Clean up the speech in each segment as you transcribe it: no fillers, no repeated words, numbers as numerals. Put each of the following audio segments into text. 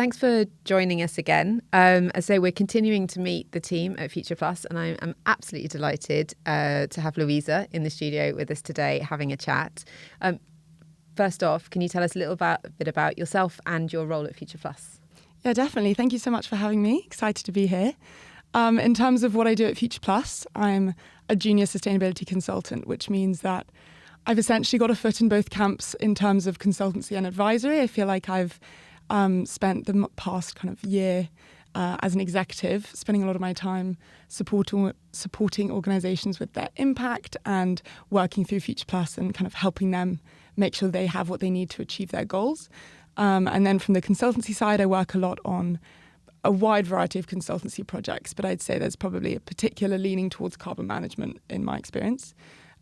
Thanks for joining us again. As I say, we're continuing to meet the team at FuturePlus, and I'm absolutely delighted to have Louisa in the studio with us today having a chat. First off, can you tell us a bit about yourself and your role at FuturePlus? Yeah, definitely. Thank you so much for having me. Excited to be here. In terms of what I do at FuturePlus, I'm a junior sustainability consultant, which means that I've essentially got a foot in both camps in terms of consultancy and advisory. I feel like I've spent the past kind of year as an executive, spending a lot of my time supporting organisations with their impact and working through FuturePlus and kind of helping them make sure they have what they need to achieve their goals. And then from the consultancy side, I work a lot on a wide variety of consultancy projects, but I'd say there's probably a particular leaning towards carbon management in my experience.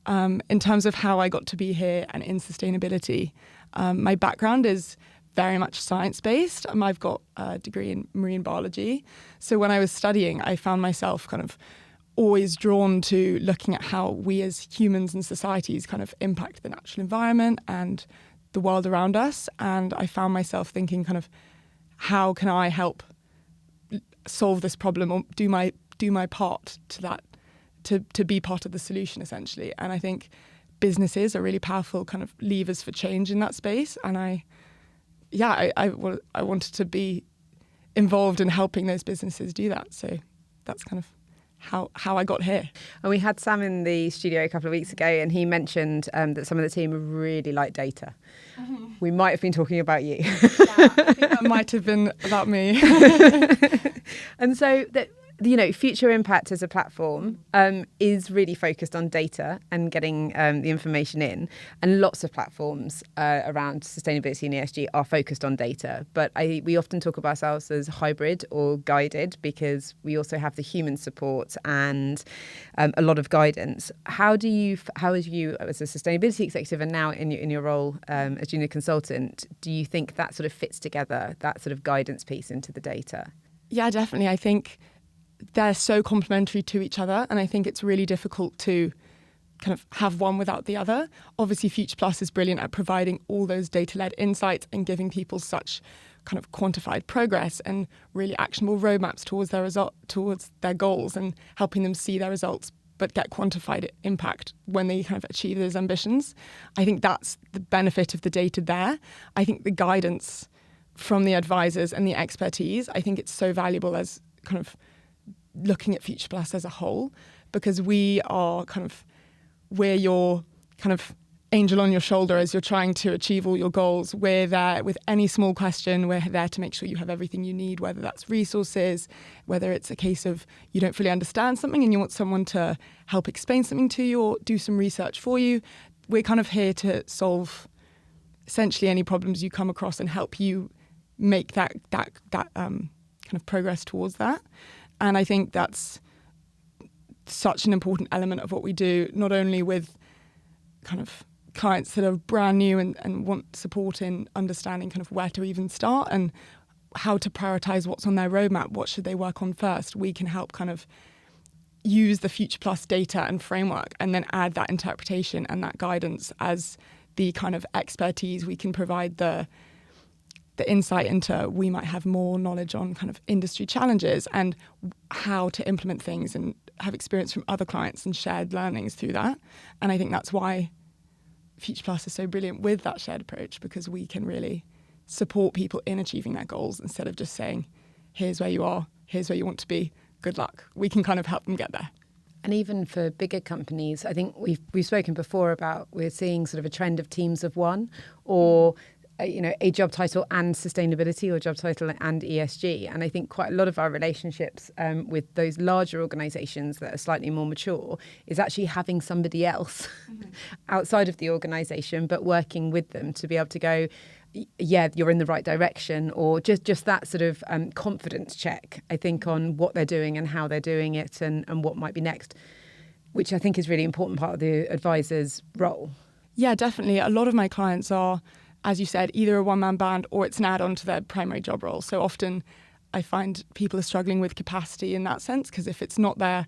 In terms of how I got to be here and in sustainability, my background is very much science-based. I've got a degree in marine biology. So when I was studying, I found myself kind of always drawn to looking at how we as humans and societies kind of impact the natural environment and the world around us. And I found myself thinking kind of, how can I help solve this problem or do my part to that, to be part of the solution, essentially. And I think businesses are really powerful kind of levers for change in that space. And I wanted to be involved in helping those businesses do that. So that's kind of how I got here. And we had Sam in the studio a couple of weeks ago, and he mentioned that some of the team really like data. Mm-hmm. We might have been talking about you. Yeah, I think that might have been about me. And so Future Impact as a platform is really focused on data and getting the information in. And lots of platforms around sustainability and ESG are focused on data. But we often talk of ourselves as hybrid or guided because we also have the human support and a lot of guidance. How as you as a sustainability executive and now in your role as junior consultant, do you think that sort of fits together, that sort of guidance piece into the data? Yeah, definitely. I think they're so complementary to each other, and I think it's really difficult to kind of have one without the other. Obviously, FuturePlus is brilliant at providing all those data-led insights and giving people such kind of quantified progress and really actionable roadmaps towards their goals and helping them see their results but get quantified impact when they kind of achieve those ambitions. I think that's the benefit of the data there. I think the guidance from the advisors and the expertise, I think it's so valuable as kind of looking at FuturePlus as a whole, because we're your kind of angel on your shoulder as you're trying to achieve all your goals. We're there with any small question. We're there to make sure you have everything you need, whether that's resources, whether it's a case of you don't fully understand something and you want someone to help explain something to you or do some research for you. We're kind of here to solve essentially any problems you come across and help you make that kind of progress towards that. And I think that's such an important element of what we do, not only with kind of clients that are brand new and want support in understanding kind of where to even start and how to prioritize what's on their roadmap, what should they work on first. We can help kind of use the FuturePlus data and framework and then add that interpretation and that guidance as the kind of expertise. We can provide the insight into, we might have more knowledge on kind of industry challenges and how to implement things and have experience from other clients and shared learnings through that. And I think that's why FuturePlus is so brilliant with that shared approach, because we can really support people in achieving their goals instead of just saying, here's where you are, here's where you want to be, good luck. We can kind of help them get there. And even for bigger companies, I think we've spoken before about we're seeing sort of a trend of teams of one, or a job title and sustainability or job title and ESG. And I think quite a lot of our relationships with those larger organisations that are slightly more mature is actually having somebody else outside of the organisation, but working with them to be able to go, yeah, you're in the right direction, or just that sort of confidence check, I think, on what they're doing and how they're doing it and what might be next, which I think is really important part of the advisor's role. Yeah, definitely. A lot of my clients are, as you said, either a one-man band or it's an add-on to their primary job role. So often I find people are struggling with capacity in that sense, because if it's not their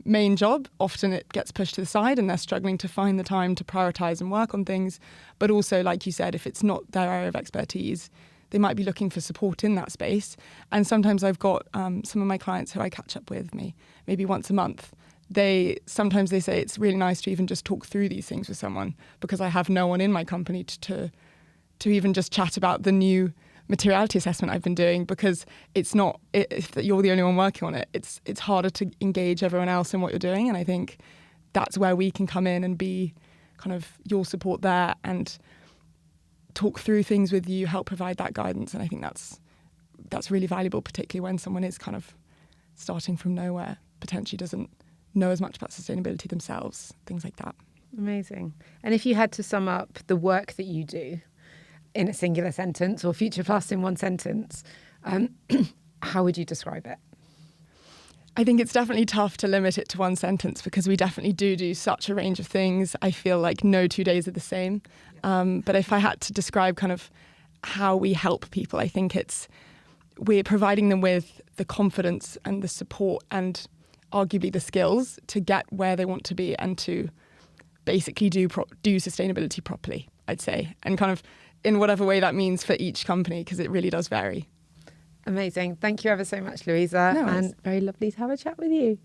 main job, often it gets pushed to the side and they're struggling to find the time to prioritise and work on things. But also, like you said, if it's not their area of expertise, they might be looking for support in that space. And sometimes I've got some of my clients who I catch up with maybe once a month. Sometimes they say it's really nice to even just talk through these things with someone, because I have no one in my company to even just chat about the new materiality assessment I've been doing, because if you're the only one working on it, it's harder to engage everyone else in what you're doing. And I think that's where we can come in and be kind of your support there and talk through things with you, help provide that guidance. And I think that's really valuable, particularly when someone is kind of starting from nowhere, potentially doesn't know as much about sustainability themselves, things like that. Amazing. And if you had to sum up the work that you do in a singular sentence, or FuturePlus in one sentence, how would you describe it? I think it's definitely tough to limit it to one sentence, because we definitely do such a range of things. I feel like no 2 days are the same. But if I had to describe kind of how we help people, I think we're providing them with the confidence and the support and arguably the skills to get where they want to be and to basically do sustainability properly, I'd say, and kind of in whatever way that means for each company, because it really does vary. Amazing. Thank you ever so much, Louisa. No worries. And very lovely to have a chat with you.